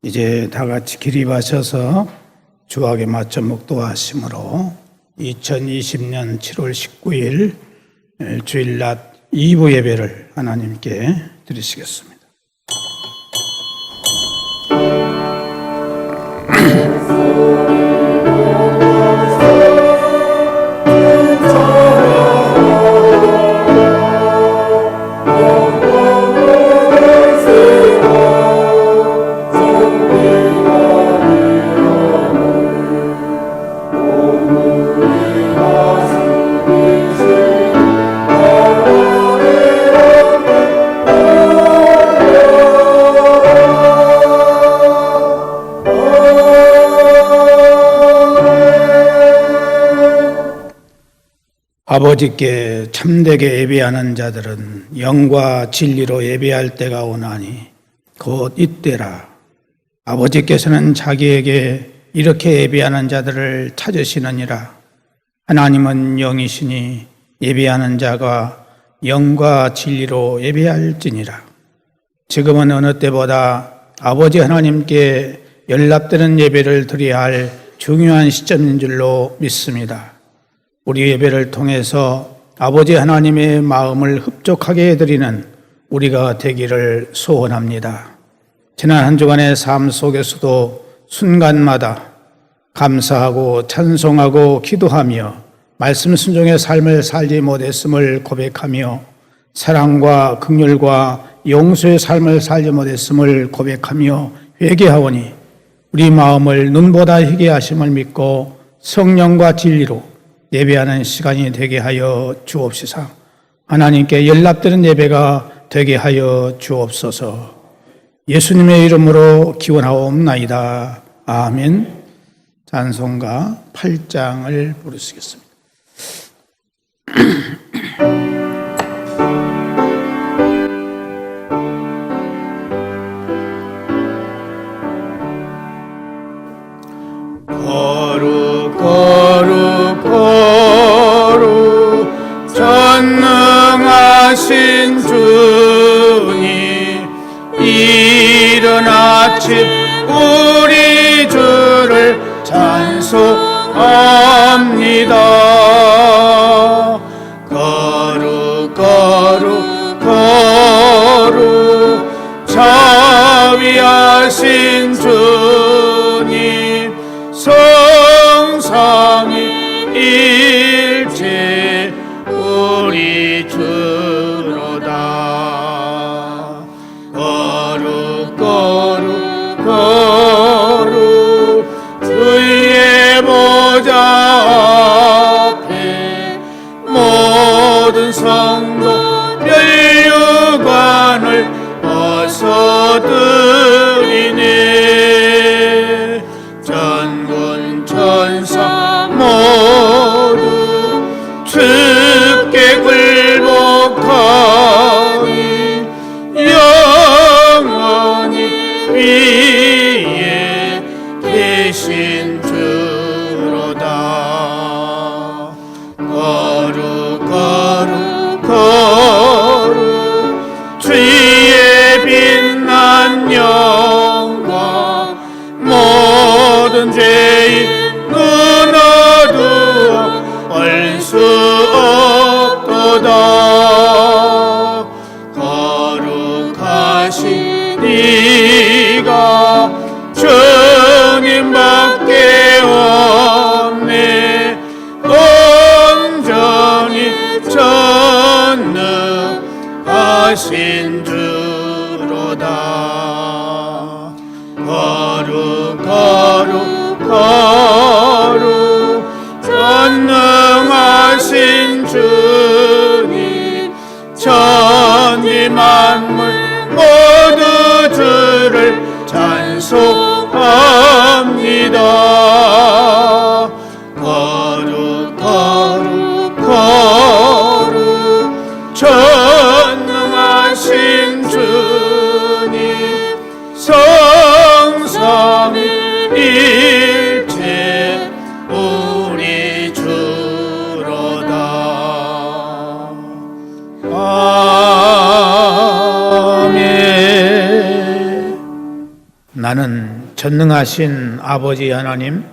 이제 다 같이 기립하셔서 주악에 맞춰 묵도하심으로 2020년 7월 19일 주일낮 2부 예배를 하나님께 드리시겠습니다. 아버지께 참되게 예배하는 자들은 영과 진리로 예배할 때가 오나니 곧 이때라. 아버지께서는 자기에게 이렇게 예배하는 자들을 찾으시느니라. 하나님은 영이시니 예배하는 자가 영과 진리로 예배할지니라. 지금은 어느 때보다 아버지 하나님께 연락되는 예배를 드려야 할 중요한 시점인 줄로 믿습니다. 우리 예배를 통해서 아버지 하나님의 마음을 흡족하게 해드리는 우리가 되기를 소원합니다. 지난 한 주간의 삶 속에서도 순간마다 감사하고 찬송하고 기도하며 말씀 순종의 삶을 살지 못했음을 고백하며 사랑과 긍휼과 용서의 삶을 살지 못했음을 고백하며 회개하오니 우리 마음을 눈보다 희게 하심을 믿고 성령과 진리로 예배하는 시간이 되게 하여 주옵시사. 하나님께 연락되는 예배가 되게 하여 주옵소서. 예수님의 이름으로 기원하옵나이다. 아멘. 찬송가 8장을 부르시겠습니다. 거룩 거룩 거룩 전능하신 주님, 이른 아침 우리 주를 찬송합니다. 거룩 거룩 거룩 자비하신 주님, 성삼위일체 우리 주로다. 거룩 거룩 거룩 주의 보좌 앞에 모든 성도 멸류관을 벗어드리네. 전군 천사 모두 주께 굴복하니 영원히 위에 계신 주로다. 거룩 거룩 거룩 주의 빛난 영광, 모든 죄인 눈 어두워 알 수 없도다. 거룩하신 네가 주님밖에 없네. 온전히 전능하신 주로다. 거룩 거룩 거룩 전능하신 주님, 천지 만물 모두 주를 찬송합니다. 거룩 거룩 거룩 전능하신 주님, 성삼위일체 우리 주로다. 아멘. 나는 전능하신 아버지 하나님,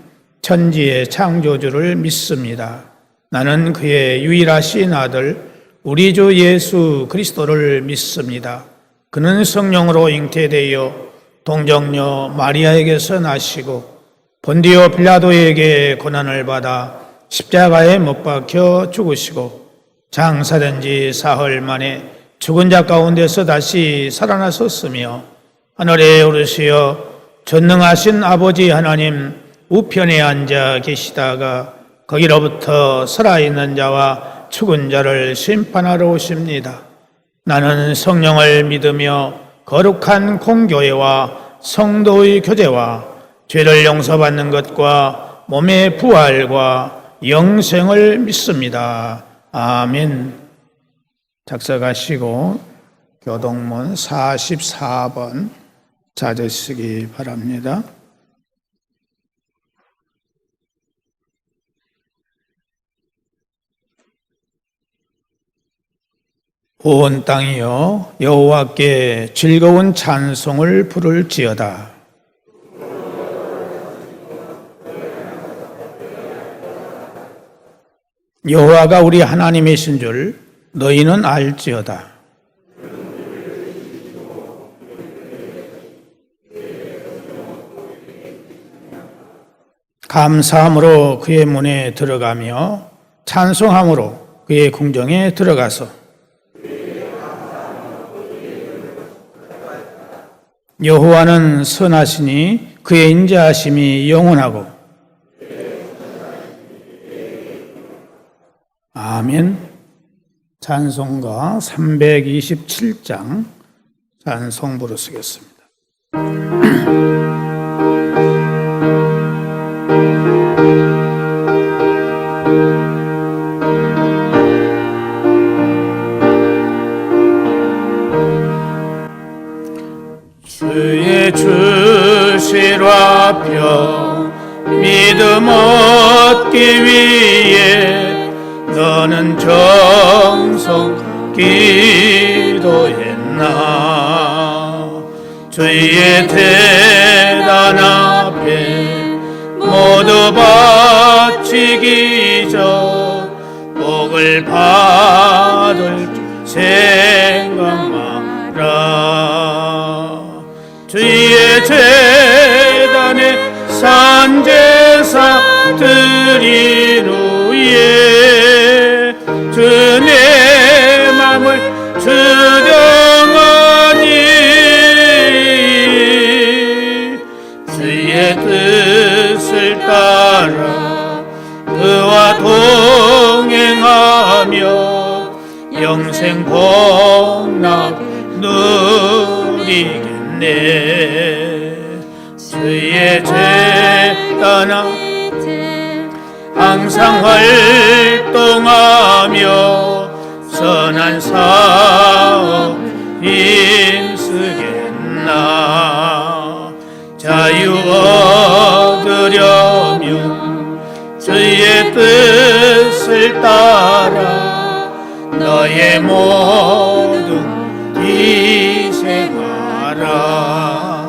천지의 창조주를 믿습니다. 나는 그의 유일하신 아들, 우리 주 예수 그리스도를 믿습니다. 그는 성령으로 잉태되어 동정녀 마리아에게서 나시고 본디오 빌라도에게 고난을 받아 십자가에 못 박혀 죽으시고 장사된 지 사흘 만에 죽은 자 가운데서 다시 살아나셨으며 하늘에 오르시어 전능하신 아버지 하나님 우편에 앉아 계시다가 거기로부터 살아있는 자와 죽은 자를 심판하러 오십니다. 나는 성령을 믿으며 거룩한 공교회와 성도의 교제와 죄를 용서받는 것과 몸의 부활과 영생을 믿습니다. 아멘. 작성하시고 교동문 44번 찾으시기 바랍니다. 온 땅이여 여호와께 즐거운 찬송을 부를지어다. 여호와가 우리 하나님이신 줄 너희는 알지어다. 감사함으로 그의 문에 들어가며 찬송함으로 그의 궁정에 들어가서 여호와는 선하시니 그의 인자하심이 영원하고 아멘. 찬송가 327장 찬송 부르시겠습니다. 주의 주시라펴 믿음 얻기 위해 너는 정성 기도했나. 주의 대단 앞에 모두 바치기 전 복을 받을 생각 마라. 주의 제단에 산제사 드린 후에 주 내 맘을 주정하니 주의 뜻을 따라 그와 동행하며 영생 복락 누리겠네. 주의 제단 앞에 항상 활동하며 선한 사업 힘쓰겠나. 자유 얻으려면 주의 뜻을 따라 너의 모든 희생하라.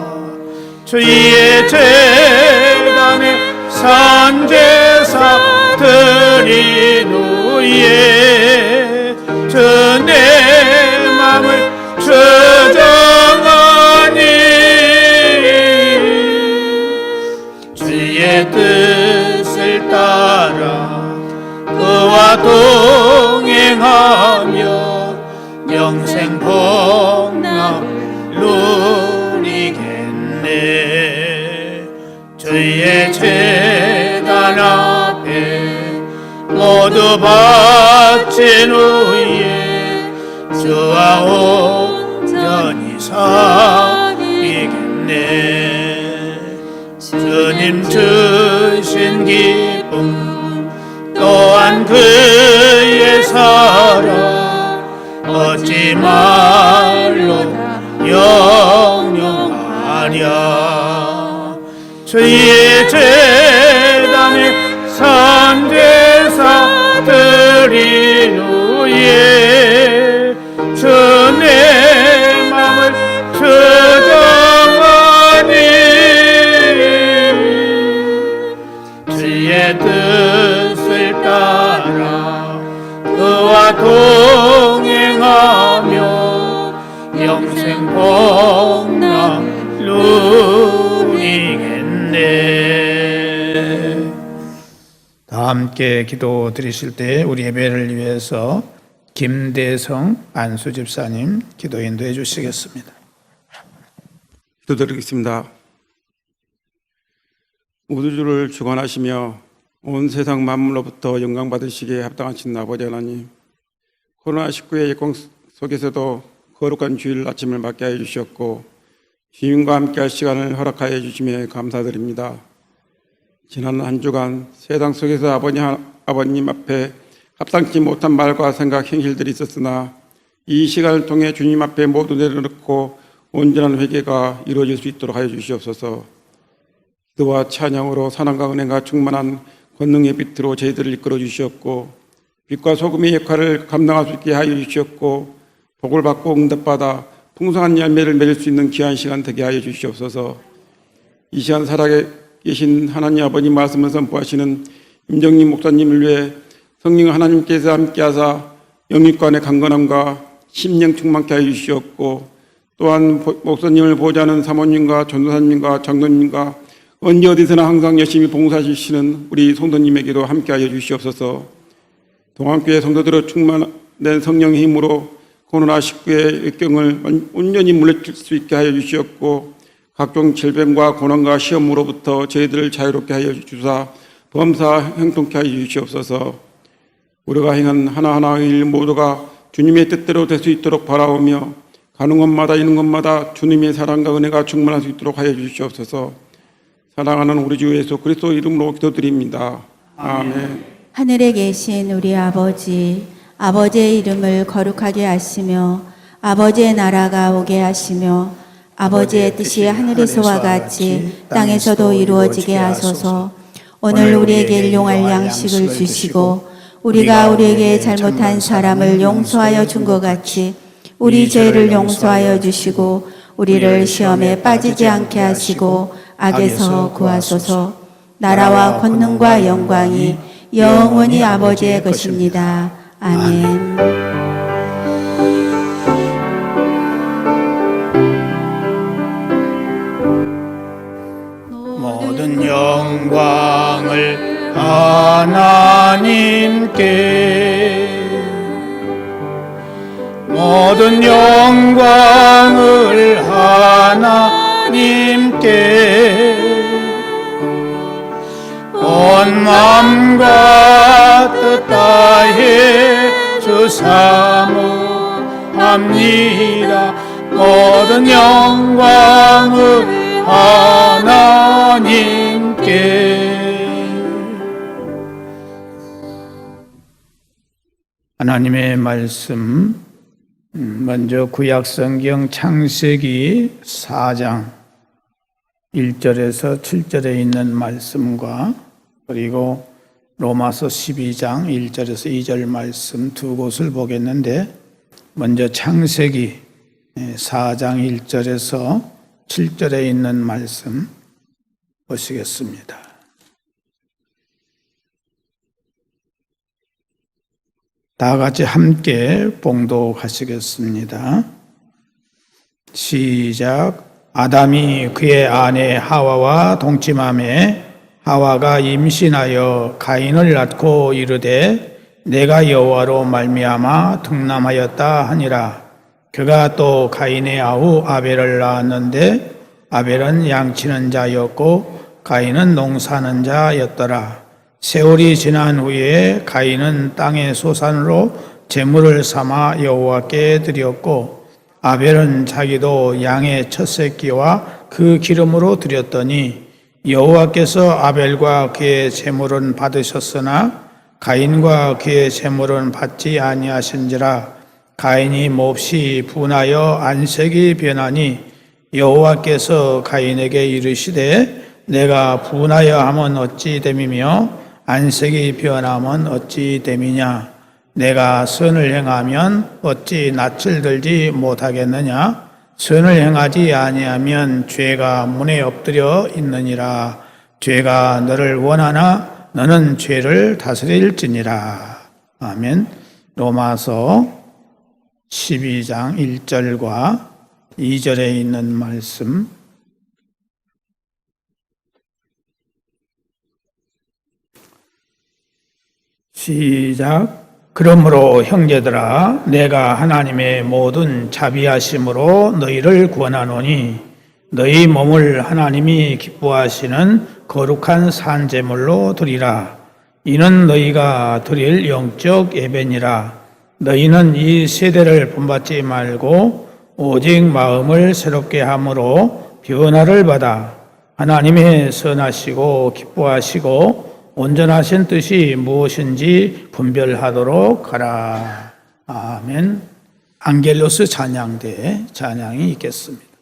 주의 제단에 산제사 드린 후에 주 내 맘을 주정하니 주의 뜻을 따라 그와 동행하며 영생 복락 누리겠네. 주의 제단 앞에 모두 바친 후에 주와 온전히 사귀겠네. 주님 주신 기쁨 또한 그의 사랑 어찌 말로 영영하랴. 주의 제단에 산제사 드린 후에 주 내 맘을 주정하니 나와 동행하며 영생 복락 누리겠네. 다 함께 기도 드리실 때 우리 예배를 위해서 김대성 안수 집사님 기도 인도해 주시겠습니다. 기도드리겠습니다. 우주를 주관하시며 온 세상 만물로부터 영광 받으시기에 합당하신 아버지 하나님, 코로나19의 역공 속에서도 거룩한 주일 아침을 맞게 하여 주셨고 주님과 함께할 시간을 허락하여 주심에 감사드립니다. 지난 한 주간 세상 속에서 아버님 앞에 합당치 못한 말과 생각, 행실들이 있었으나 이 시간을 통해 주님 앞에 모두 내려놓고 온전한 회개가 이루어질 수 있도록 하여 주시옵소서. 기도와 찬양으로 사랑과 은혜가 충만한 권능의 빛으로 저희들을 이끌어 주시옵고 빛과 소금의 역할을 감당할 수 있게 하여 주시옵고 복을 받고 응답받아 풍성한 열매를 맺을 수 있는 귀한 시간 되게 하여 주시옵소서. 이 시간 살아계신 하나님 아버님 말씀을 선포하시는 임정님 목사님을 위해 성령 하나님께서 함께하사 영육간의 강건함과 심령 충만케 하여 주시옵고 또한 목사님을 보좌하는 사모님과 전도사님과 장로님과 언제 어디서나 항상 열심히 봉사하시는 우리 성도님에게도 함께하여 주시옵소서. 동안교회 성도들의 충만된 성령의 힘으로 코로나19의 역경을 온전히 물리칠 수 있게 하여 주시옵고 각종 질병과 고난과 시험으로부터 저희들을 자유롭게 하여 주사 범사 형통케 하여 주시옵소서. 우리가 행한 하나하나의 일 모두가 주님의 뜻대로 될 수 있도록 바라오며 가는 곳마다 있는 곳마다 주님의 사랑과 은혜가 충만할 수 있도록 하여 주시옵소서. 사랑하는 우리 주 예수 그리스도 이름으로 기도드립니다. 아멘. 하늘에 계신 우리 아버지, 아버지의 이름을 거룩하게 하시며 아버지의 나라가 오게 하시며 아버지의 뜻이 하늘에서와 같이 땅에서도 이루어지게 하소서. 오늘 우리에게 일용할 양식을 주시고 우리가 우리에게 잘못한 사람을 용서하여 준 것 같이 우리 죄를 용서하여 주시고 우리를 시험에 빠지지 않게 하시고 악에서 구하소서. 나라와 권능과 영광이 영원히 아버지의 것입니다. 아멘. 모든 영광을 하나님께 모든 영광을 하나님께 온 마음과 뜻 다해 주사모합니다. 모든 영광을 하나님께. 하나님의 말씀 먼저 구약성경 창세기 4장 1절에서 7절에 있는 말씀과 그리고 로마서 12장 1절에서 2절 말씀 두 곳을 보겠는데 먼저 창세기 4장 1절에서 7절에 있는 말씀 보시겠습니다. 다 같이 함께 봉독하시겠습니다. 시작. 아담이 그의 아내 하와와 동침하매 하와가 임신하여 가인을 낳고 이르되 내가 여호와로 말미암아 등남하였다 하니라. 그가 또 가인의 아우 아벨을 낳았는데 아벨은 양치는 자였고 가인은 농사는 자였더라. 세월이 지난 후에 가인은 땅의 소산으로 제물을 삼아 여호와께 드렸고 아벨은 자기도 양의 첫 새끼와 그 기름으로 드렸더니 여호와께서 아벨과 그의 제물은 받으셨으나 가인과 그의 제물은 받지 아니하신지라. 가인이 몹시 분하여 안색이 변하니 여호와께서 가인에게 이르시되 내가 분하여 함은 어찌 됨이며 안색이 변함은 어찌 됨이냐. 내가 선을 행하면 어찌 낯을 들지 못하겠느냐. 선을 행하지 아니하면 죄가 문에 엎드려 있느니라. 죄가 너를 원하나 너는 죄를 다스릴지니라. 아멘. 로마서 12장 1절과 2절에 있는 말씀 시작. 그러므로 형제들아 내가 하나님의 모든 자비하심으로 너희를 구원하노니 너희 몸을 하나님이 기뻐하시는 거룩한 산제물로 드리라. 이는 너희가 드릴 영적 예배니라. 너희는 이 세대를 본받지 말고 오직 마음을 새롭게 함으로 변화를 받아 하나님의 선하시고 기뻐하시고 온전하신 뜻이 무엇인지 분별하도록 하라. 아멘. 앙겔로스 찬양대 찬양이 있겠습니다.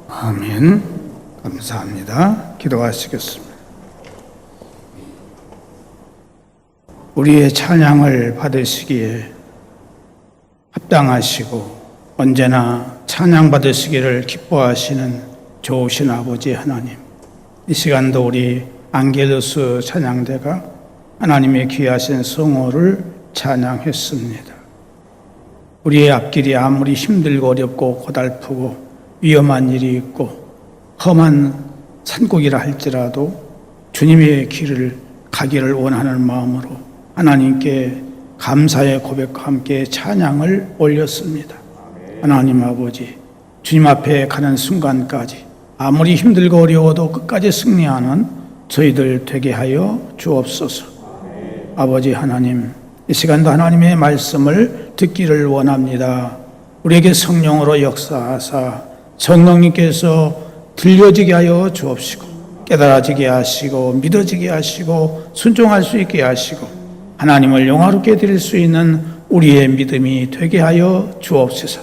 아멘. 감사합니다. 기도하시겠습니다. 우리의 찬양을 받으시기에 합당하시고 언제나 찬양 받으시기를 기뻐하시는 좋으신 아버지 하나님, 이 시간도 우리 앙겔로스 찬양대가 하나님의 귀하신 성호를 찬양했습니다. 우리의 앞길이 아무리 힘들고 어렵고 고달프고 위험한 일이 있고 험한 산곡이라 할지라도 주님의 길을 가기를 원하는 마음으로 하나님께 감사의 고백과 함께 찬양을 올렸습니다. 하나님 아버지, 주님 앞에 가는 순간까지 아무리 힘들고 어려워도 끝까지 승리하는 저희들 되게 하여 주옵소서. 아버지 하나님, 이 시간도 하나님의 말씀을 듣기를 원합니다. 우리에게 성령으로 역사하사 성령님께서 들려지게 하여 주옵시고 깨달아지게 하시고 믿어지게 하시고 순종할 수 있게 하시고 하나님을 영화롭게 드릴 수 있는 우리의 믿음이 되게 하여 주옵소서.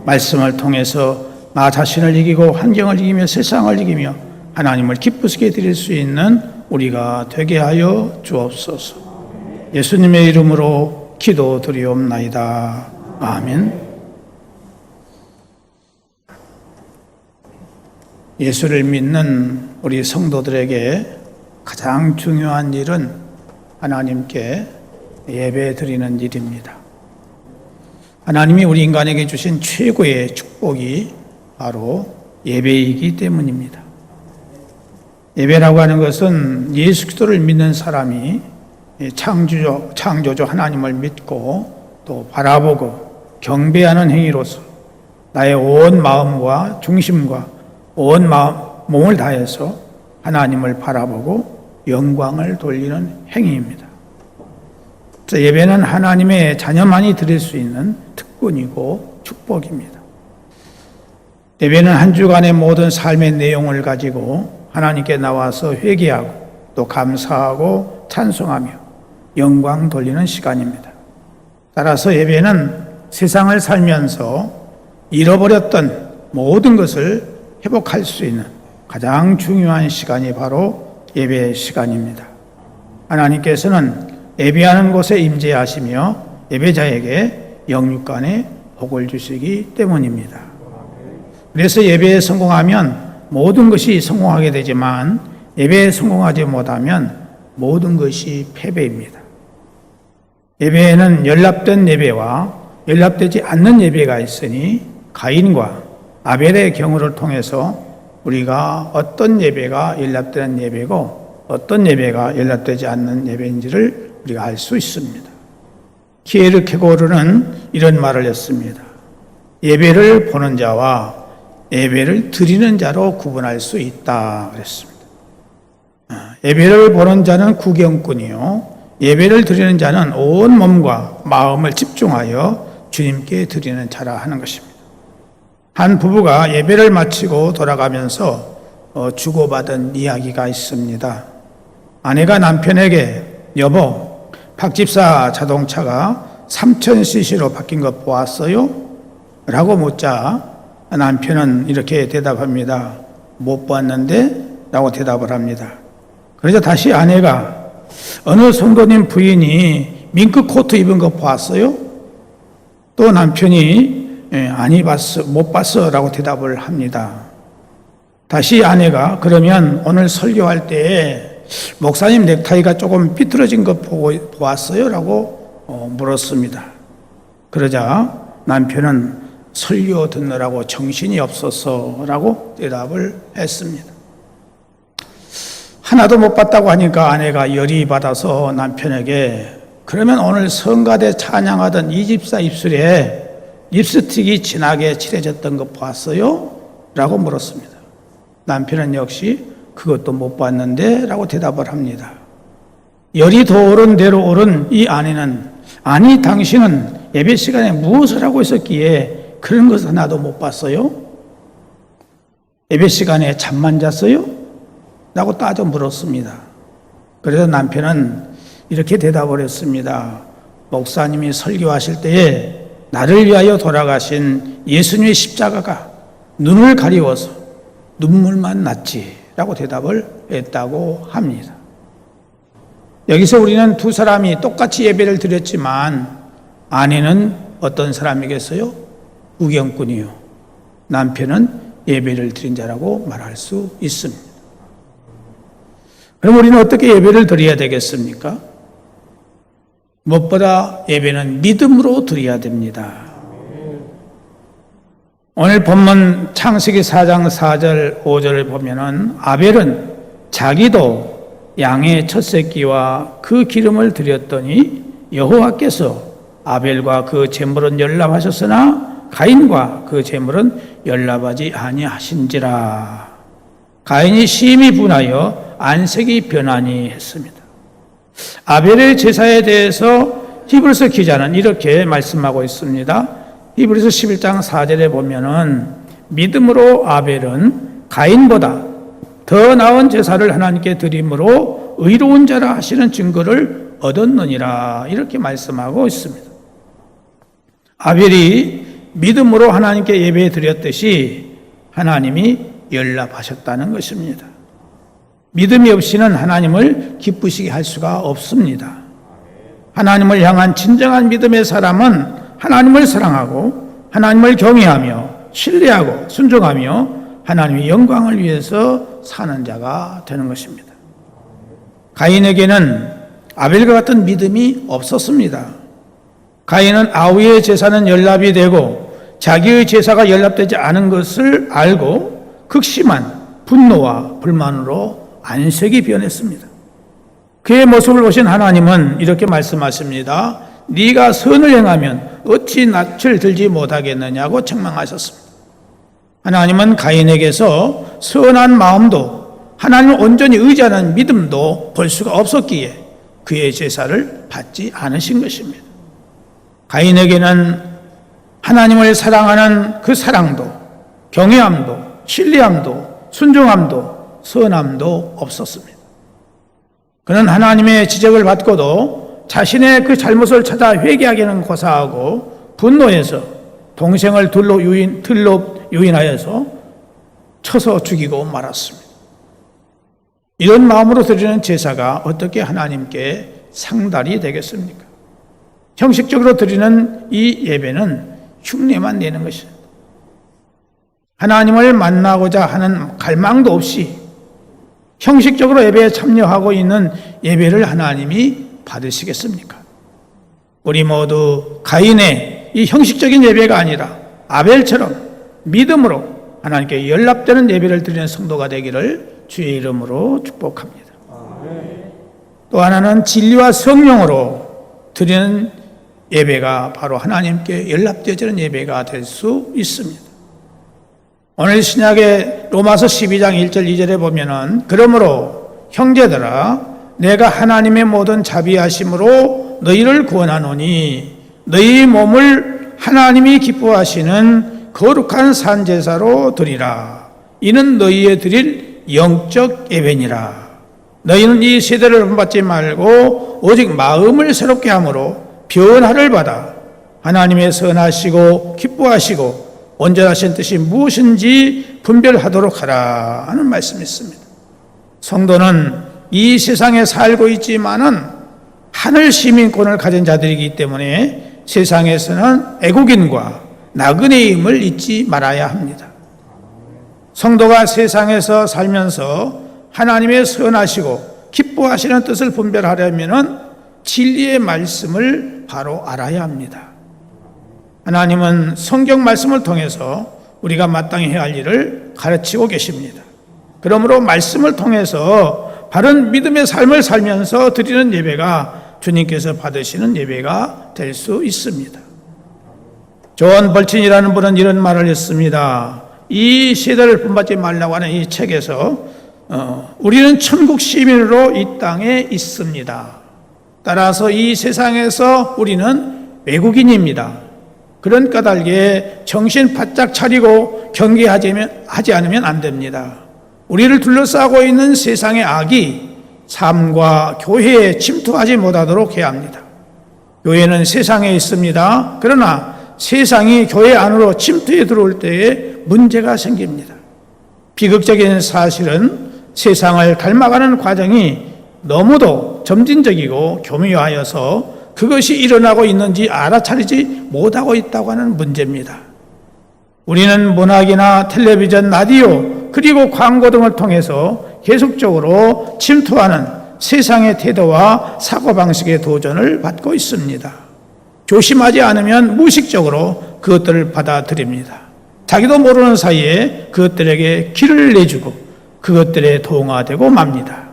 말씀을 통해서 나 자신을 이기고 환경을 이기며 세상을 이기며 하나님을 기쁘시게 드릴 수 있는 우리가 되게 하여 주옵소서. 예수님의 이름으로 기도드리옵나이다. 아멘. 예수를 믿는 우리 성도들에게 가장 중요한 일은 하나님께 예배 드리는 일입니다. 하나님이 우리 인간에게 주신 최고의 축복이 바로 예배이기 때문입니다. 예배라고 하는 것은 예수 그리스도를 믿는 사람이 창조주 하나님을 믿고 또 바라보고 경배하는 행위로서 나의 온 마음과 중심과 온 몸을 다해서 하나님을 바라보고 영광을 돌리는 행위입니다. 예배는 하나님의 자녀만이 드릴 수 있는 특권이고 축복입니다. 예배는 한 주간의 모든 삶의 내용을 가지고 하나님께 나와서 회개하고 또 감사하고 찬송하며 영광 돌리는 시간입니다. 따라서 예배는 세상을 살면서 잃어버렸던 모든 것을 회복할 수 있는 가장 중요한 시간이 바로 예배 시간입니다. 하나님께서는 예배하는 곳에 임재하시며 예배자에게 영육간의 복을 주시기 때문입니다. 그래서 예배에 성공하면 모든 것이 성공하게 되지만 예배에 성공하지 못하면 모든 것이 패배입니다. 예배에는 연락된 예배와 연락되지 않는 예배가 있으니 가인과 아벨의 경우를 통해서 우리가 어떤 예배가 연락되는 예배고 어떤 예배가 연락되지 않는 예배인지를 우리가 알 수 있습니다. 키에르케고르는 이런 말을 했습니다. 예배를 보는 자와 예배를 드리는 자로 구분할 수 있다 그랬습니다. 예배를 보는 자는 구경꾼이요 예배를 드리는 자는 온 몸과 마음을 집중하여 주님께 드리는 자라 하는 것입니다. 한 부부가 예배를 마치고 돌아가면서 주고받은 이야기가 있습니다. 아내가 남편에게 여보, 박 집사 자동차가 3000cc로 바뀐 거 보았어요? 라고 묻자 남편은 이렇게 대답합니다. 못 보았는데? 라고 대답을 합니다. 그러자 다시 아내가 어느 성도님 부인이 밍크 코트 입은 거 보았어요? 또 남편이 아니 봤어, 못 봤어 라고 대답을 합니다. 다시 아내가 그러면 오늘 설교할 때 목사님 넥타이가 조금 삐뚤어진 거 보았어요? 라고 물었습니다. 그러자 남편은 설교 듣느라고 정신이 없어서 라고 대답을 했습니다. 하나도 못 봤다고 하니까 아내가 열이 받아서 남편에게 그러면 오늘 성가대 찬양하던 이 집사 입술에 립스틱이 진하게 칠해졌던 거 봤어요? 라고 물었습니다. 남편은 역시 그것도 못 봤는데 라고 대답을 합니다. 열이 더 오른 대로 오른 이 아내는 아니 당신은 예배 시간에 무엇을 하고 있었기에 그런 것을 하나도 못 봤어요? 예배 시간에 잠만 잤어요? 라고 따져 물었습니다. 그래서 남편은 이렇게 대답을 했습니다. 목사님이 설교하실 때에 나를 위하여 돌아가신 예수님의 십자가가 눈을 가리워서 눈물만 났지 라고 대답을 했다고 합니다. 여기서 우리는 두 사람이 똑같이 예배를 드렸지만 아내는 어떤 사람이겠어요? 구경꾼이요. 남편은 예배를 드린 자라고 말할 수 있습니다. 그럼 우리는 어떻게 예배를 드려야 되겠습니까? 무엇보다 예배는 믿음으로 드려야 됩니다. 오늘 본문 창세기 4장 4절 5절을 보면은 아벨은 자기도 양의 첫 새끼와 그 기름을 드렸더니 여호와께서 아벨과 그 제물은 연락하셨으나 가인과 그 제물은 연락하지 아니하신지라. 가인이 심히 분하여 안색이 변하니 했습니다. 아벨의 제사에 대해서 히브리서 기자는 이렇게 말씀하고 있습니다. 히브리서 11장 4절에 보면은 믿음으로 아벨은 가인보다 더 나은 제사를 하나님께 드림으로 의로운 자라 하시는 증거를 얻었느니라. 이렇게 말씀하고 있습니다. 아벨이 믿음으로 하나님께 예배 드렸듯이 하나님이 연락하셨다는 것입니다. 믿음이 없이는 하나님을 기쁘시게 할 수가 없습니다. 하나님을 향한 진정한 믿음의 사람은 하나님을 사랑하고 하나님을 경외하며 신뢰하고 순종하며 하나님의 영광을 위해서 사는 자가 되는 것입니다. 가인에게는 아벨과 같은 믿음이 없었습니다. 가인은 아우의 제사는 연납이 되고 자기의 제사가 연납되지 않은 것을 알고 극심한 분노와 불만으로 안색이 변했습니다. 그의 모습을 보신 하나님은 이렇게 말씀하십니다. 네가 선을 행하면 어찌 낯을 들지 못하겠느냐고 책망하셨습니다. 하나님은 가인에게서 선한 마음도 하나님을 온전히 의지하는 믿음도 볼 수가 없었기에 그의 제사를 받지 않으신 것입니다. 가인에게는 하나님을 사랑하는 그 사랑도 경외함도 신뢰함도 순종함도 선함도 없었습니다. 그는 하나님의 지적을 받고도 자신의 그 잘못을 찾아 회개하기는 고사하고 분노해서 동생을 들로 유인하여서 쳐서 죽이고 말았습니다. 이런 마음으로 드리는 제사가 어떻게 하나님께 상달이 되겠습니까? 형식적으로 드리는 이 예배는 흉내만 내는 것입니다. 하나님을 만나고자 하는 갈망도 없이 형식적으로 예배에 참여하고 있는 예배를 하나님이 받으시겠습니까? 우리 모두 가인의 이 형식적인 예배가 아니라 아벨처럼 믿음으로 하나님께 연락되는 예배를 드리는 성도가 되기를 주의 이름으로 축복합니다. 또 하나는 진리와 성령으로 드리는 예배가 바로 하나님께 연락되어지는 예배가 될 수 있습니다. 오늘 신약의 로마서 12장 1절 2절에 보면은 그러므로 형제들아 내가 하나님의 모든 자비하심으로 너희를 구원하노니 너희 몸을 하나님이 기뻐하시는 거룩한 산제사로 드리라. 이는 너희의 드릴 영적 예배니라. 너희는 이 세대를 본받지 말고 오직 마음을 새롭게 함으로 변화를 받아 하나님의 선하시고 기뻐하시고 온전하신 뜻이 무엇인지 분별하도록 하라 하는 말씀이 있습니다. 성도는 이 세상에 살고 있지만은 하늘 시민권을 가진 자들이기 때문에 세상에서는 애국인과 나그네임을 잊지 말아야 합니다. 성도가 세상에서 살면서 하나님의 선하시고 기뻐하시는 뜻을 분별하려면은 진리의 말씀을 바로 알아야 합니다. 하나님은 성경 말씀을 통해서 우리가 마땅히 해야 할 일을 가르치고 계십니다. 그러므로 말씀을 통해서 바른 믿음의 삶을 살면서 드리는 예배가 주님께서 받으시는 예배가 될 수 있습니다. 존 벌친이라는 분은 이런 말을 했습니다. 이 세대를 본받지 말라고 하는 이 책에서 우리는 천국 시민으로 이 땅에 있습니다. 따라서 이 세상에서 우리는 외국인입니다. 그런 까닭에 정신 바짝 차리고 경계하지 않으면 안 됩니다. 우리를 둘러싸고 있는 세상의 악이 삶과 교회에 침투하지 못하도록 해야 합니다. 교회는 세상에 있습니다. 그러나 세상이 교회 안으로 침투해 들어올 때에 문제가 생깁니다. 비극적인 사실은 세상을 닮아가는 과정이 너무도 점진적이고 교묘하여서 그것이 일어나고 있는지 알아차리지 못하고 있다고 하는 문제입니다. 우리는 문학이나 텔레비전, 라디오 그리고 광고 등을 통해서 계속적으로 침투하는 세상의 태도와 사고방식의 도전을 받고 있습니다. 조심하지 않으면 무의식적으로 그것들을 받아들입니다. 자기도 모르는 사이에 그것들에게 길을 내주고 그것들에 동화되고 맙니다.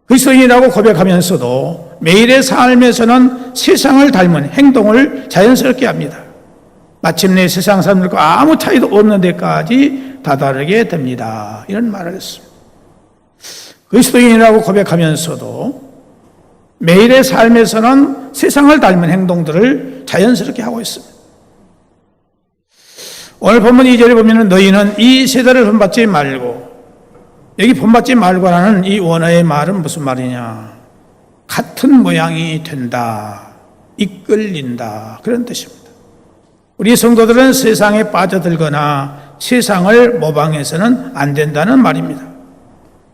그리스도인이라고 고백하면서도 매일의 삶에서는 세상을 닮은 행동을 자연스럽게 합니다. 마침내 세상 사람들과 아무 차이도 없는 데까지 다다르게 됩니다. 이런 말을 했습니다. 그리스도인이라고 고백하면서도 매일의 삶에서는 세상을 닮은 행동들을 자연스럽게 하고 있습니다. 오늘 본문 2절에 보면 너희는 이 세대를 본받지 말고 여기 본받지 말고라는 이 원어의 말은 무슨 말이냐? 같은 모양이 된다, 이끌린다, 그런 뜻입니다. 우리 성도들은 세상에 빠져들거나 세상을 모방해서는 안 된다는 말입니다.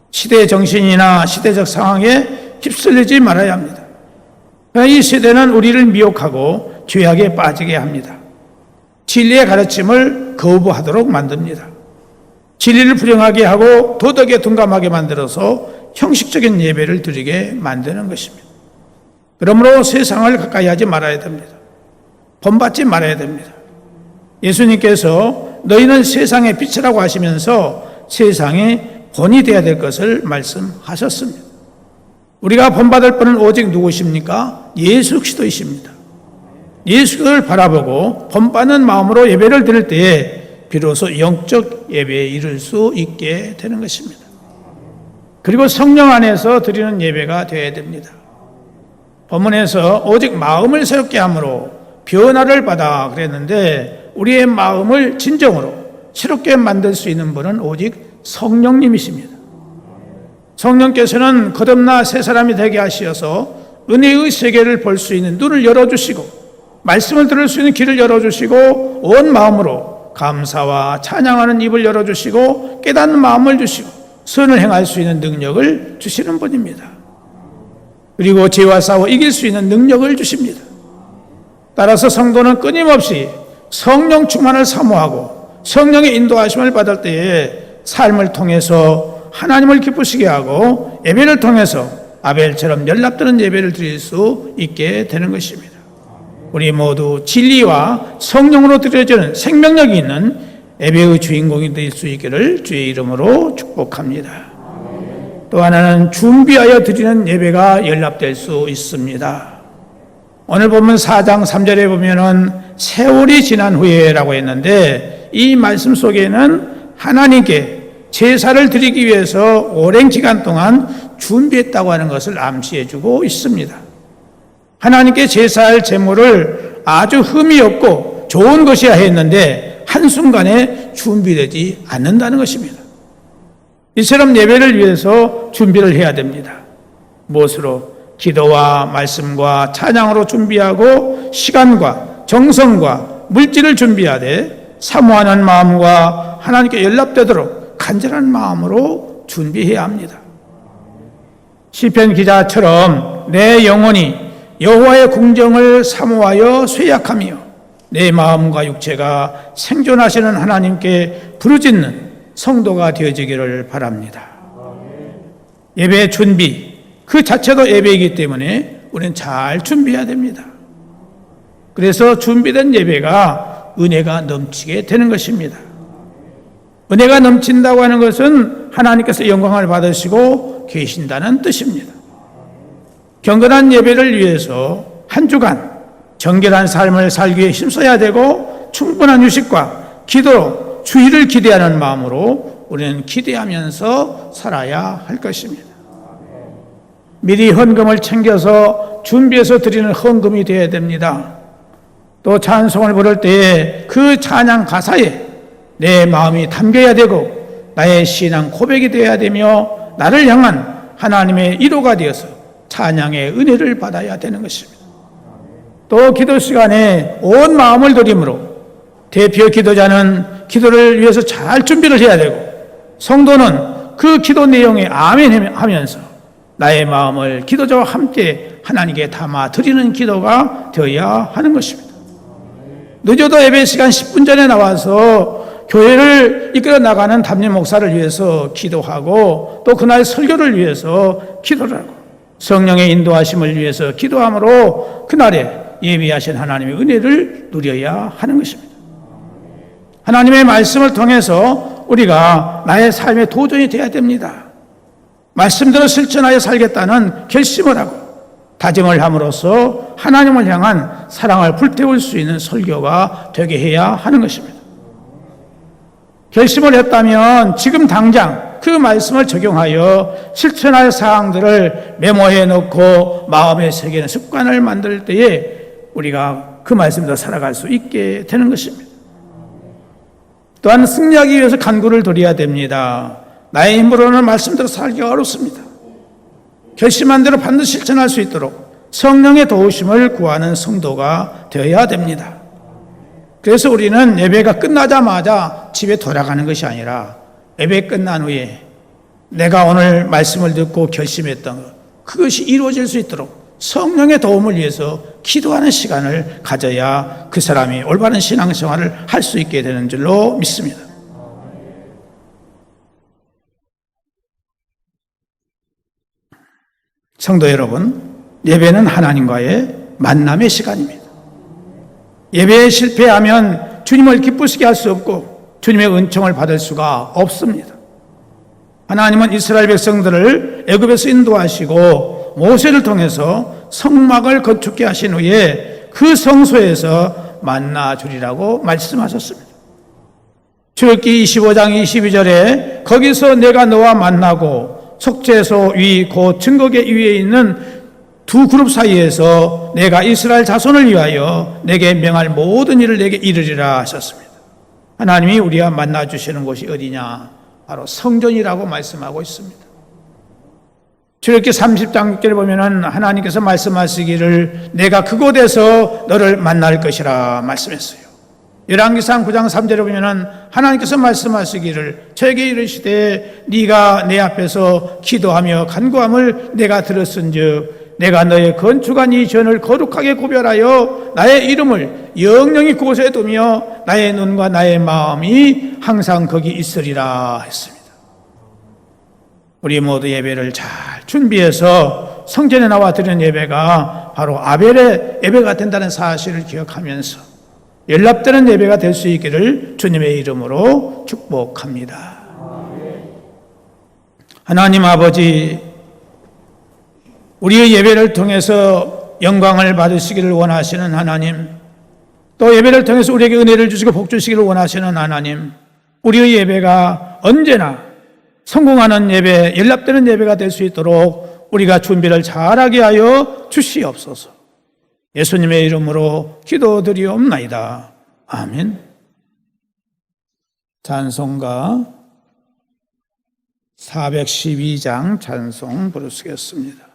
시대의 정신이나 시대적 상황에 휩쓸리지 말아야 합니다. 이 시대는 우리를 미혹하고 죄악에 빠지게 합니다. 진리의 가르침을 거부하도록 만듭니다. 진리를 부정하게 하고 도덕에 둔감하게 만들어서 형식적인 예배를 드리게 만드는 것입니다. 그러므로 세상을 가까이 하지 말아야 됩니다. 본받지 말아야 됩니다. 예수님께서 너희는 세상의 빛이라고 하시면서 세상의 본이 되어야 될 것을 말씀하셨습니다. 우리가 본받을 분은 오직 누구십니까? 예수 그리스도이십니다. 예수 그리스도를 바라보고 본받는 마음으로 예배를 드릴 때에 비로소 영적 예배에 이를 수 있게 되는 것입니다. 그리고 성령 안에서 드리는 예배가 되어야 됩니다. 본문에서 오직 마음을 새롭게 함으로 변화를 받아 그랬는데 우리의 마음을 진정으로 새롭게 만들 수 있는 분은 오직 성령님이십니다. 성령께서는 거듭나 새 사람이 되게 하시어서 은혜의 세계를 볼 수 있는 눈을 열어주시고 말씀을 들을 수 있는 길을 열어주시고 온 마음으로 감사와 찬양하는 입을 열어주시고 깨닫는 마음을 주시고 선을 행할 수 있는 능력을 주시는 분입니다. 그리고 죄와 싸워 이길 수 있는 능력을 주십니다. 따라서 성도는 끊임없이 성령 충만을 사모하고 성령의 인도하심을 받을 때에 삶을 통해서 하나님을 기쁘시게 하고 예배를 통해서 아벨처럼 연락드는 예배를 드릴 수 있게 되는 것입니다. 우리 모두 진리와 성령으로 드려지는 생명력이 있는 예배의 주인공이 될 수 있기를 주의 이름으로 축복합니다. 또 하나는 준비하여 드리는 예배가 연락될 수 있습니다. 오늘 보면 4장 3절에 보면은 세월이 지난 후에라고 했는데 이 말씀 속에는 하나님께 제사를 드리기 위해서 오랜 기간 동안 준비했다고 하는 것을 암시해 주고 있습니다. 하나님께 제사할 제물을 아주 흠이 없고 좋은 것이야 했는데 한순간에 준비되지 않는다는 것입니다. 이처럼 예배를 위해서 준비를 해야 됩니다. 무엇으로? 기도와 말씀과 찬양으로 준비하고 시간과 정성과 물질을 준비하되 사모하는 마음과 하나님께 연락되도록 간절한 마음으로 준비해야 합니다. 시편 기자처럼 내 영혼이 여호와의 궁정을 사모하여 쇠약하며 내 마음과 육체가 생존하시는 하나님께 부르짖는 성도가 되어지기를 바랍니다. 예배 준비 그 자체도 예배이기 때문에 우리는 잘 준비해야 됩니다. 그래서 준비된 예배가 은혜가 넘치게 되는 것입니다. 은혜가 넘친다고 하는 것은 하나님께서 영광을 받으시고 계신다는 뜻입니다. 경건한 예배를 위해서 한 주간 정결한 삶을 살기 위해 힘써야 되고 충분한 휴식과 기도로 주의를 기대하는 마음으로 우리는 기대하면서 살아야 할 것입니다. 미리 헌금을 챙겨서 준비해서 드리는 헌금이 되어야 됩니다. 또 찬송을 부를 때에 그 찬양 가사에 내 마음이 담겨야 되고 나의 신앙 고백이 되어야 되며 나를 향한 하나님의 위로가 되어서 찬양의 은혜를 받아야 되는 것입니다. 또 기도 시간에 온 마음을 들임으로 대표 기도자는 기도를 위해서 잘 준비를 해야 되고 성도는 그 기도 내용에 아멘 하면서 나의 마음을 기도자와 함께 하나님께 담아 드리는 기도가 되어야 하는 것입니다. 늦어도 예배 시간 10분 전에 나와서 교회를 이끌어 나가는 담임 목사를 위해서 기도하고 또 그날 설교를 위해서 기도를 하고 성령의 인도하심을 위해서 기도함으로 그날에 예비하신 하나님의 은혜를 누려야 하는 것입니다. 하나님의 말씀을 통해서 우리가 나의 삶의 도전이 되어야 됩니다. 말씀대로 실천하여 살겠다는 결심을 하고 다짐을 함으로써 하나님을 향한 사랑을 불태울 수 있는 설교가 되게 해야 하는 것입니다. 결심을 했다면 지금 당장 그 말씀을 적용하여 실천할 사항들을 메모해 놓고 마음에 새기는 습관을 만들 때에 우리가 그 말씀대로 살아갈 수 있게 되는 것입니다. 또한 승리하기 위해서 간구를 드려야 됩니다. 나의 힘으로는 말씀대로 살기가 어렵습니다. 결심한 대로 반드시 실천할 수 있도록 성령의 도우심을 구하는 성도가 되어야 됩니다. 그래서 우리는 예배가 끝나자마자 집에 돌아가는 것이 아니라 예배 끝난 후에 내가 오늘 말씀을 듣고 결심했던 것, 그것이 이루어질 수 있도록 성령의 도움을 위해서 기도하는 시간을 가져야 그 사람이 올바른 신앙생활을 할 수 있게 되는 줄로 믿습니다. 성도 여러분, 예배는 하나님과의 만남의 시간입니다. 예배에 실패하면 주님을 기쁘시게 할 수 없고 주님의 은총을 받을 수가 없습니다. 하나님은 이스라엘 백성들을 애굽에서 인도하시고 모세를 통해서 성막을 건축케 하신 후에 그 성소에서 만나 주리라고 말씀하셨습니다. 출애굽기 25장 22절에 거기서 내가 너와 만나고 속죄소 위 곧 증거계 위에 있는 두 그룹 사이에서 내가 이스라엘 자손을 위하여 내게 명할 모든 일을 내게 이르리라 하셨습니다. 하나님이 우리와 만나 주시는 곳이 어디냐? 바로 성전이라고 말씀하고 있습니다. 출애굽기 30장 6절에 보면은 하나님께서 말씀하시기를 내가 그곳에서 너를 만날 것이라 말씀했어요. 열왕기상 9장 3절에 보면은 하나님께서 말씀하시기를 저에게 이르시되 네가 내 앞에서 기도하며 간구함을 내가 들었은즉 내가 너의 건축한 이 전을 거룩하게 구별하여 나의 이름을 영영히 그곳에 두며 나의 눈과 나의 마음이 항상 거기 있으리라 했습니다. 우리 모두 예배를 잘 준비해서 성전에 나와 드리는 예배가 바로 아벨의 예배가 된다는 사실을 기억하면서 연락되는 예배가 될 수 있기를 주님의 이름으로 축복합니다. 하나님 아버지, 우리의 예배를 통해서 영광을 받으시기를 원하시는 하나님, 또 예배를 통해서 우리에게 은혜를 주시고 복 주시기를 원하시는 하나님, 우리의 예배가 언제나 성공하는 예배, 연락되는 예배가 될 수 있도록 우리가 준비를 잘하게 하여 주시옵소서. 예수님의 이름으로 기도드리옵나이다. 아멘. 찬송가 412장 찬송 부르시겠습니다.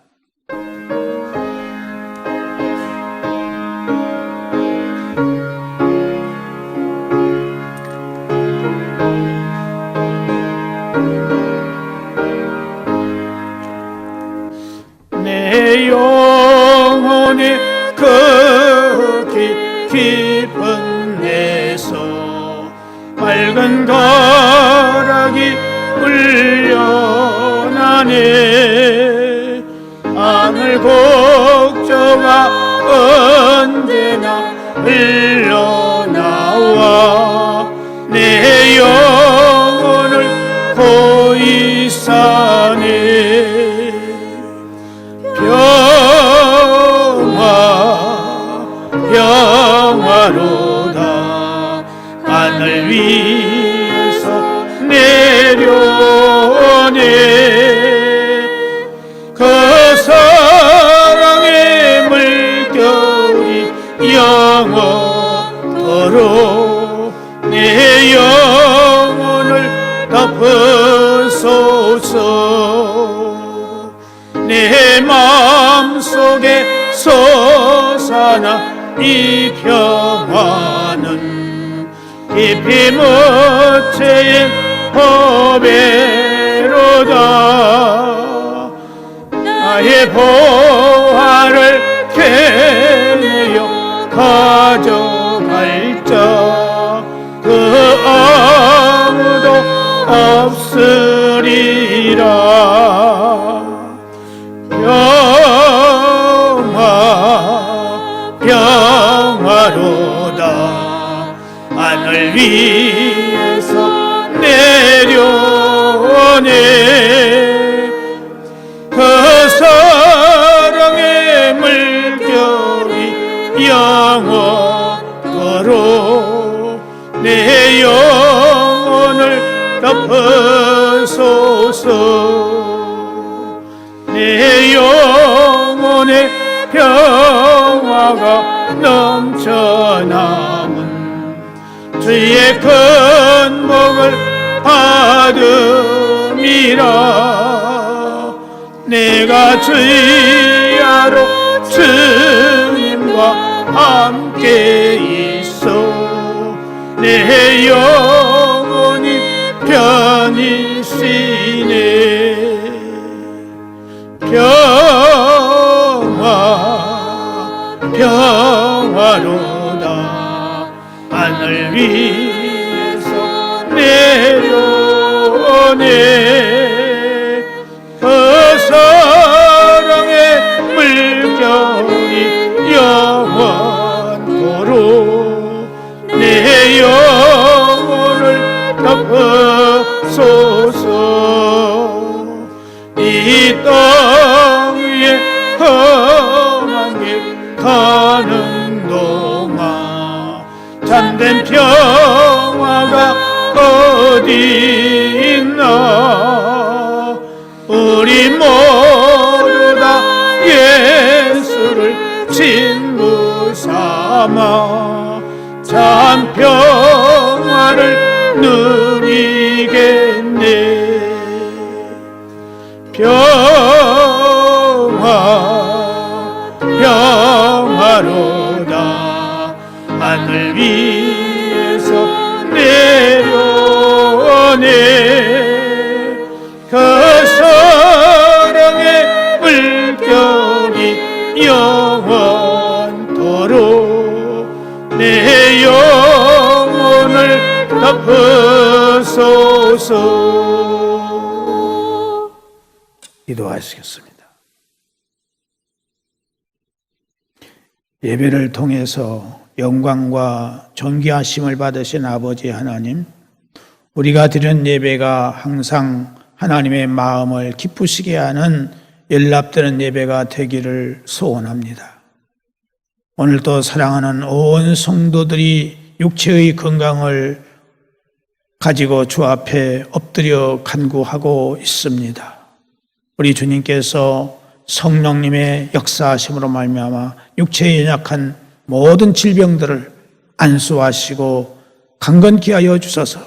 내 영혼의 그 깊은 데서 맑은 가락이 흘려나네. 하늘 곡조가 언제나 흘러나와 내 영혼을 고이 사네. 평화로다 하늘 위에서 내려오네. 그 사랑의 물결이 영원토록 내 영혼을 덮으소서. 내 마음속에 솟아나 이 평화는 깊이 묻힌 보배로다. 나의 보화를 캐내어 가져갈 자 그 아무도 없으리라. 평화로다 하늘 위에서 내려오네. 그 사랑의 물결이 영원토록 내 영혼을 덮으소서. 내 영혼의 평화가 넘쳐남은 주의 큰 복을 받으며 주님이라 내가 주야로 주님과 함께 있어 내 영혼이 편이시네 평화로다 하늘 위에서 내려오네 그 사랑의 물결이 영원토록 내 영혼을 덮어소서 이 땅 위에 험한 길 가는 동안 참된 평화가 어디 있나 우리 모두 다 예수를 친구 삼아 참 평화를 누리겠네 평화로다 하늘 위에서 내려오네 그 사랑의 물결이 영원토록 내 영혼을 덮어소서 기도하시겠습니다. 예배를 통해서 영광과 존귀하심을 받으신 아버지 하나님, 우리가 드린 예배가 항상 하나님의 마음을 기쁘시게 하는 연락되는 예배가 되기를 소원합니다. 오늘도 사랑하는 온 성도들이 육체의 건강을 가지고 주 앞에 엎드려 간구하고 있습니다. 우리 주님께서 성령님의 역사하심으로 말미암아 육체에 연약한 모든 질병들을 안수하시고 강건케 하여 주셔서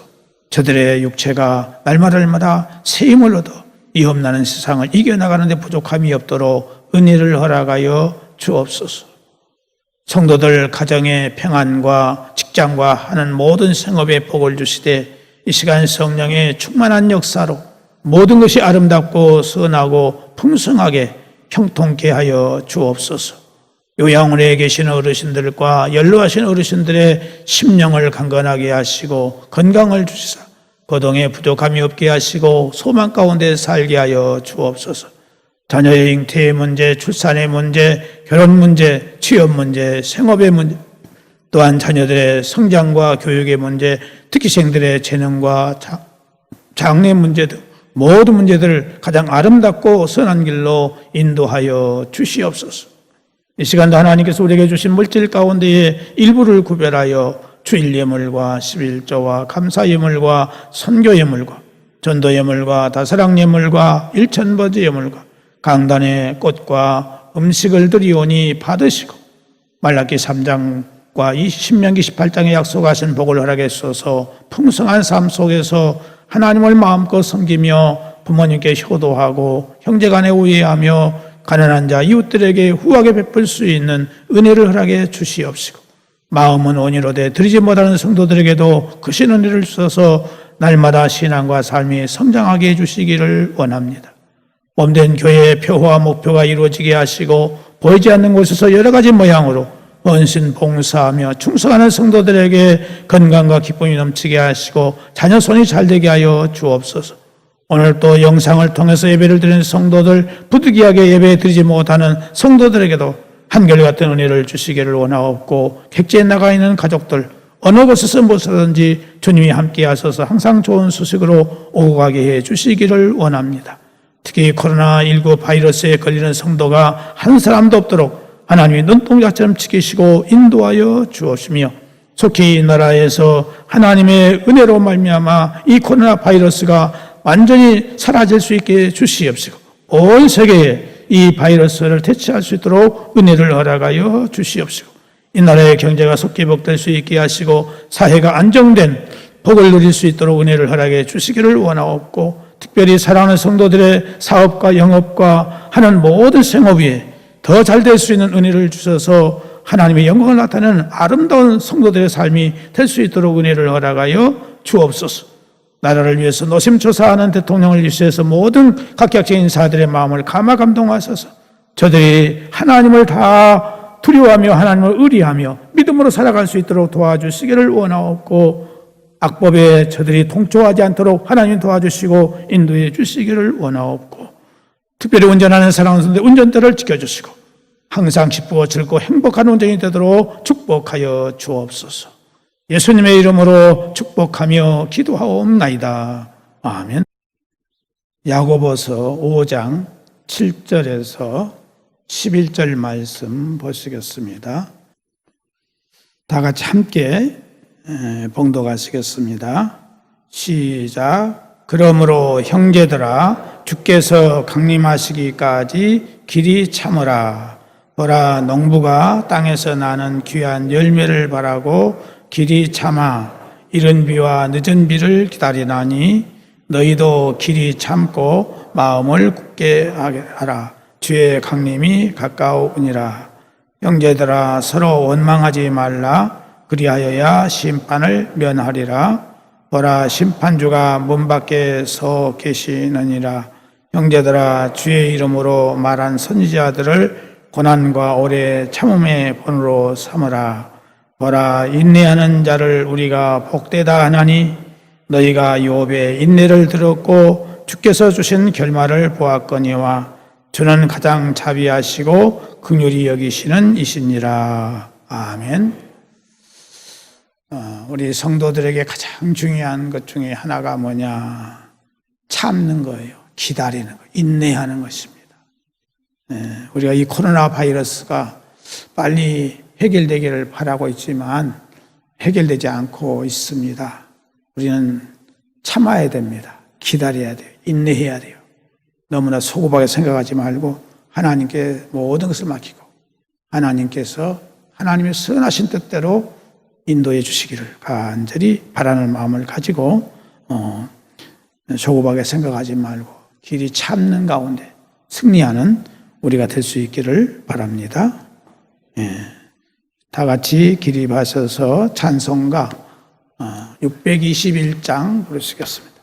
저들의 육체가 날마다 새 힘을 얻어 위험나는 세상을 이겨나가는 데 부족함이 없도록 은혜를 허락하여 주옵소서. 성도들 가정의 평안과 직장과 하는 모든 생업에 복을 주시되 이 시간 성령의 충만한 역사로 모든 것이 아름답고 선하고 풍성하게 형통케 하여 주옵소서. 요양원에 계신 어르신들과 연로하신 어르신들의 심령을 강건하게 하시고 건강을 주시사 거동에 부족함이 없게 하시고 소망 가운데 살게 하여 주옵소서. 자녀의 잉태의 문제, 출산의 문제, 결혼 문제, 취업 문제, 생업의 문제, 또한 자녀들의 성장과 교육의 문제, 특기생들의 재능과 장래 문제 등 모든 문제들을 가장 아름답고 선한 길로 인도하여 주시옵소서. 이 시간도 하나님께서 우리에게 주신 물질 가운데에 일부를 구별하여 주일 예물과 11조와 감사 예물과 선교 예물과 전도 예물과 다사랑 예물과 일천버지 예물과 강단의 꽃과 음식을 드리오니 받으시고 말라기 3장과 이 신명기 18장에 약속하신 복을 허락해 주셔서 풍성한 삶 속에서 하나님을 마음껏 섬기며 부모님께 효도하고 형제간에 우애하며 가난한 자 이웃들에게 후하게 베풀 수 있는 은혜를 허락해 주시옵시고 마음은 온유로 돼 드리지 못하는 성도들에게도 크신 은혜를 주셔서 날마다 신앙과 삶이 성장하게 해주시기를 원합니다. 몸된 교회의 표와 목표가 이루어지게 하시고 보이지 않는 곳에서 여러 가지 모양으로 헌신 봉사하며 충성하는 성도들에게 건강과 기쁨이 넘치게 하시고 자녀 손이 잘되게 하여 주옵소서. 오늘 또 영상을 통해서 예배를 드리는 성도들, 부득이하게 예배 드리지 못하는 성도들에게도 한결같은 은혜를 주시기를 원하옵고 객지에 나가 있는 가족들 어느 곳에서 무엇이든지 주님이 함께 하셔서 항상 좋은 소식으로 오고 가게 해 주시기를 원합니다. 특히 코로나19 바이러스에 걸리는 성도가 한 사람도 없도록 하나님이 눈동자처럼 지키시고 인도하여 주옵시며 속히 이 나라에서 하나님의 은혜로 말미암아 이 코로나 바이러스가 완전히 사라질 수 있게 주시옵시고 온 세계에 이 바이러스를 퇴치할 수 있도록 은혜를 허락하여 주시옵시고 이 나라의 경제가 속히 복될 수 있게 하시고 사회가 안정된 복을 누릴 수 있도록 은혜를 허락해 주시기를 원하옵고 특별히 사랑하는 성도들의 사업과 영업과 하는 모든 생업 위에 더 잘 될 수 있는 은혜를 주셔서 하나님의 영광을 나타내는 아름다운 성도들의 삶이 될 수 있도록 은혜를 허락하여 주옵소서. 나라를 위해서 노심초사하는 대통령을 위해서 모든 각각적인 인사들의 마음을 감화 감동하셔서 저들이 하나님을 다 두려워하며 하나님을 의리하며 믿음으로 살아갈 수 있도록 도와주시기를 원하옵고, 악법에 저들이 동조하지 않도록 하나님 도와주시고 인도해 주시기를 원하옵고, 특별히 운전하는 사랑하는 성도들 운전대를 지켜주시고 항상 기쁘고 즐거워 행복한 운전이 되도록 축복하여 주옵소서. 예수님의 이름으로 축복하며 기도하옵나이다. 아멘. 야고보서 5장 7절에서 11절 말씀 보시겠습니다. 다 같이 함께 봉독하시겠습니다. 시작. 그러므로 형제들아, 주께서 강림하시기까지 길이 참으라. 보라, 농부가 땅에서 나는 귀한 열매를 바라고 길이 참아 이른 비와 늦은 비를 기다리나니 너희도 길이 참고 마음을 굳게 하라. 주의 강림이 가까우니라. 형제들아, 서로 원망하지 말라. 그리하여야 심판을 면하리라. 보라, 심판주가 문 밖에 서 계시느니라. 형제들아, 주의 이름으로 말한 선지자들을 고난과 오래 참음의 본으로 삼으라. 보라, 인내하는 자를 우리가 복되다 하나니 너희가 욥의 인내를 들었고 주께서 주신 결말을 보았거니와 주는 가장 자비하시고 긍휼히 여기시는 이시니라. 아멘. 우리 성도들에게 가장 중요한 것 중에 하나가 뭐냐? 참는 거예요. 기다리는 거, 인내하는 것입니다. 우리가 이 코로나 바이러스가 빨리 해결되기를 바라고 있지만 해결되지 않고 있습니다. 우리는 참아야 됩니다. 기다려야 돼요. 인내해야 돼요. 너무나 소급하게 생각하지 말고 하나님께 모든 것을 맡기고 하나님께서 하나님의 선하신 뜻대로 인도해 주시기를 간절히 바라는 마음을 가지고 소급하게 생각하지 말고 길이 참는 가운데 승리하는 우리가 될 수 있기를 바랍니다. 다 같이 기립하셔서 찬송가 621장 부르시겠습니다.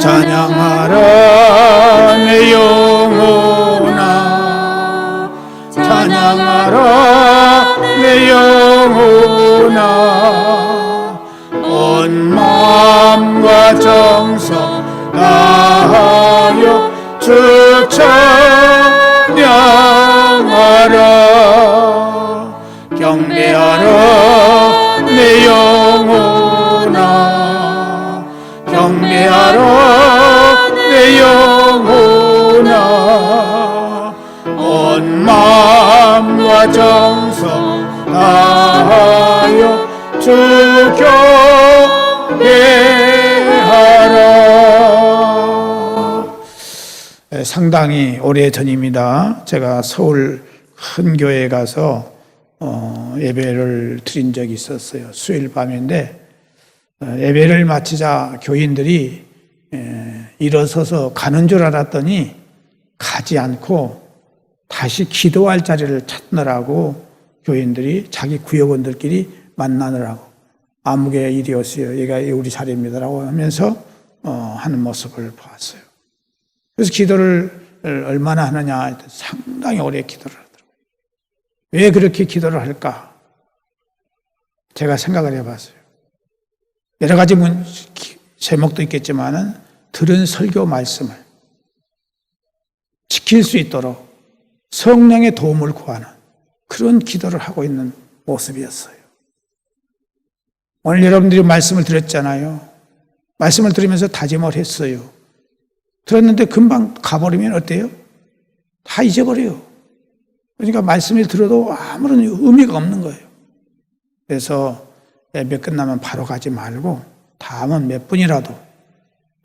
찬양하라 내 영혼아, 찬양하라 내 영혼아, 온 마음과 정성 다하여 주 찬양하라. 경배하라 내 영혼아, 경배하라 내 영혼아, 온 마음과 정성 다하여 주 경배하라. 상당히 오래전입니다. 제가 서울 큰 교회에 가서 예배를 드린 적이 있었어요. 수요일 밤인데 예배를 마치자 교인들이 일어서서 가는 줄 알았더니 가지 않고 다시 기도할 자리를 찾느라고 교인들이 자기 구역원들끼리 만나느라고 아무개 이리 오세요. 여기가 우리 자리입니다라고 하면서 하는 모습을 보았어요. 그래서 기도를 얼마나 하느냐 했더니 상당히 오래 기도를 하더라고요. 왜 그렇게 기도를 할까? 제가 생각을 해봤어요. 여러 가지 제목도 있겠지만은 들은 설교 말씀을 지킬 수 있도록 성령의 도움을 구하는 그런 기도를 하고 있는 모습이었어요. 오늘 여러분들이 말씀을 들었잖아요. 말씀을 들으면서 다짐을 했어요. 들었는데 금방 가버리면 어때요? 다 잊어버려요. 그러니까 말씀을 들어도 아무런 의미가 없는 거예요. 그래서 예배 끝나면 바로 가지 말고 다음은 몇 분이라도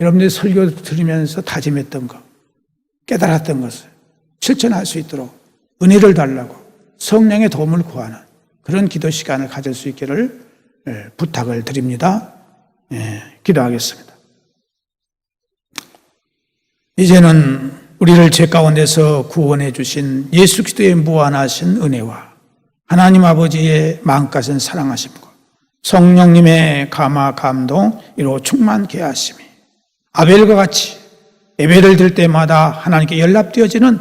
여러분들이 설교 들으면서 다짐했던 것, 깨달았던 것을 실천할 수 있도록 은혜를 달라고 성령의 도움을 구하는 그런 기도 시간을 가질 수 있기를 부탁을 드립니다. 기도하겠습니다. 이제는 우리를 죄 가운데서 구원해 주신 예수 그리스도의 무한하신 은혜와 하나님 아버지의 마음까진 사랑하심과 성령님의 감화 감동 이로 충만케 하심이 아벨과 같이 예배를 드릴 때마다 하나님께 연락되어지는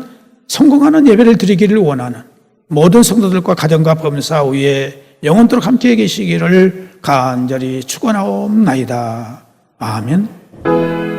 성공하는 예배를 드리기를 원하는 모든 성도들과 가정과 범사 위에 영원토록 함께 계시기를 간절히 축원하옵나이다. 아멘.